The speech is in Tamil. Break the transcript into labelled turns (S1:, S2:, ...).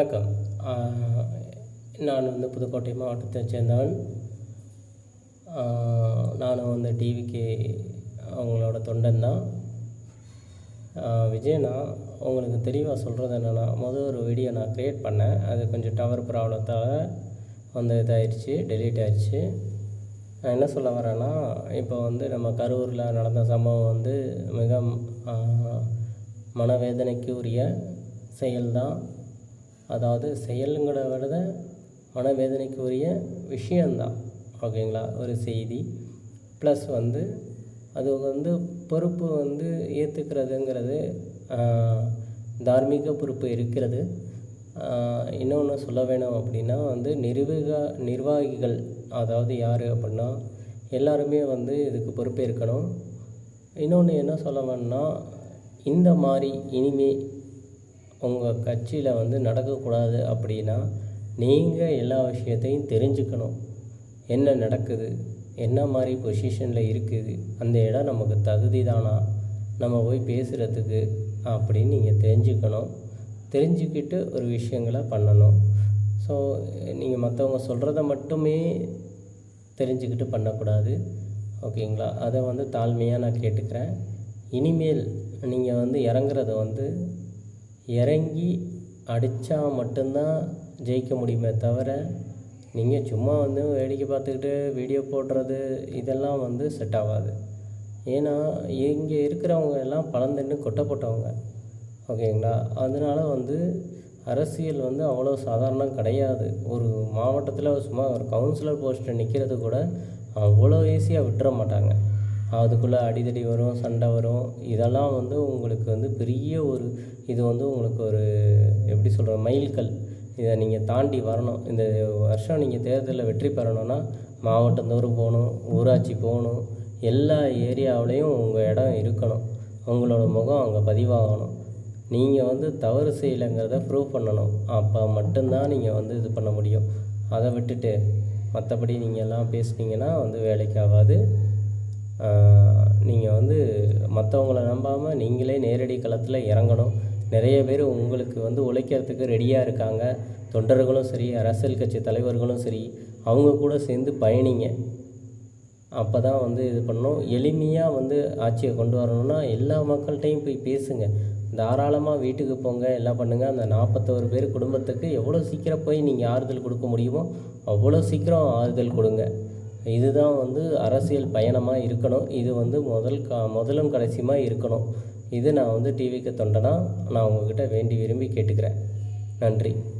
S1: வணக்கம். நான் வந்து புதுக்கோட்டை மாவட்டத்தைச் சேர்ந்தவன். நானும் வந்து டிவிக்கு அவங்களோட தொண்டன் தான். விஜயண்ணா, உங்களுக்கு தெளிவாக சொல்கிறது என்னென்னா, ஒரு வீடியோ நான் க்ரியேட் பண்ணேன். அது கொஞ்சம் டவர் ப்ராப்ளத்தால் வந்து இதாகிடுச்சு, டெலீட் ஆகிடுச்சு. நான் என்ன சொல்ல வரேன்னா, இப்போ வந்து நம்ம கரூரில் நடந்த சம்பவம் வந்து மிக மனவேதனைக்கு உரிய செயல்தான். அதாவது செயலுங்கிறத விட மனவேதனைக்கு உரிய விஷயந்தான். ஓகேங்களா? ஒரு செய்தி ப்ளஸ் வந்து அது வந்து பொறுப்பு வந்து ஏற்றுக்கிறதுங்கிறது தார்மீக பொறுப்பு இருக்கிறது. இன்னொன்று சொல்ல வேணும் அப்படின்னா வந்து நிர்வாகிகள், அதாவது யார் அப்படின்னா எல்லாருமே வந்து இதுக்கு பொறுப்பேற்கணும். இன்னொன்று என்ன சொல்ல வேணும்னா, இந்த மாதிரி இனிமே உங்கள் கட்சியில் வந்து நடக்கக்கூடாது அப்படின்னா நீங்கள் எல்லா விஷயத்தையும் தெரிஞ்சுக்கணும். என்ன நடக்குது, என்ன மாதிரி பொசிஷனில் இருக்குது, அந்த இடம் நமக்கு தகுதி தானா நம்ம போய் பேசுகிறதுக்கு அப்படின்னு நீங்கள் தெரிஞ்சுக்கணும். தெரிஞ்சுக்கிட்டு ஒரு விஷயங்களை பண்ணணும். ஸோ நீங்கள் மற்றவங்க சொல்கிறத மட்டுமே தெரிஞ்சுக்கிட்டு பண்ணக்கூடாது. ஓகேங்களா? அதை வந்து தாழ்மையாக நான் கேட்டுக்கிறேன். இனிமேல் நீங்கள் வந்து இறங்குறத வந்து இறங்கி அடித்தா மட்டும்தான் ஜெயிக்க முடியுமே தவிர, நீங்கள் சும்மா வந்து வேடிக்கை பார்த்துக்கிட்டு வீடியோ போடுறது இதெல்லாம் வந்து செட் ஆகாது. ஏன்னா இங்கே இருக்கிறவங்க எல்லாம் பழந்தின்னு கொட்டை போட்டவங்க. ஓகேங்களா? அதனால் வந்து அரசியல் வந்து அவ்வளோ சாதாரணம் கிடையாது. ஒரு மாவட்டத்தில் சும்மா ஒரு கவுன்சிலர் போஸ்ட்டில் நிற்கிறது கூட அவ்வளோ ஈஸியாக விட்டுற மாட்டாங்க. அதுக்குள்ளே அடிதடி வரும், சண்டை வரும். இதெல்லாம் வந்து உங்களுக்கு வந்து பெரிய ஒரு இது வந்து உங்களுக்கு ஒரு எப்படி சொல்கிற மைல்கல். இதை நீங்கள் தாண்டி வரணும். இந்த வருஷம் நீங்கள் தேர்தலில் வெற்றி பெறணும்னா மாவட்டந்தோறும் போகணும், ஊராட்சி போகணும், எல்லா ஏரியாவிலையும் உங்கள் இடம் இருக்கணும். உங்களோட முகம் அங்கே பதிவாகணும். நீங்கள் வந்து தவறு செய்யலைங்கிறத ப்ரூவ் பண்ணணும். அப்போ மட்டும்தான் நீங்கள் வந்து இது பண்ண முடியும். அதை விட்டுட்டு மற்றபடி நீங்கள் எல்லாம் பேசுனீங்கன்னா வந்து வேலைக்கு ஆகாது. நீங்கள் வந்து மற்றவங்கள நம்பாமல் நீங்களே நேரடி களத்தில் இறங்கணும். நிறைய பேர் உங்களுக்கு வந்து உழைக்கிறதுக்கு ரெடியாக இருக்காங்க. தொண்டர்களும் சரி, அரசியல் கட்சி தலைவர்களும் சரி, அவங்க கூட சேர்ந்து பயணிங்க. அப்போ தான் வந்து இது பண்ணணும். எளிமையாக வந்து ஆட்சியை கொண்டு வரணும்னா எல்லா மக்கள்கிட்டையும் போய் பேசுங்க. தாராளமாக வீட்டுக்கு போங்க, எல்லாம் பண்ணுங்கள். அந்த 41 பேர் குடும்பத்துக்கு எவ்வளோ சீக்கிரம் போய் நீங்கள் ஆறுதல் கொடுக்க முடியுமோ அவ்வளோ சீக்கிரம் ஆறுதல் கொடுங்க. இதுதான் வந்து அரசியல் பயணமாக இருக்கணும். இது வந்து முதலும் கடைசியுமாக இருக்கணும். இது நான் வந்து டிவிக்கு தொண்டனா நான் உங்கள்கிட்ட வேண்டி விரும்பி கேட்டுக்கிறேன். நன்றி.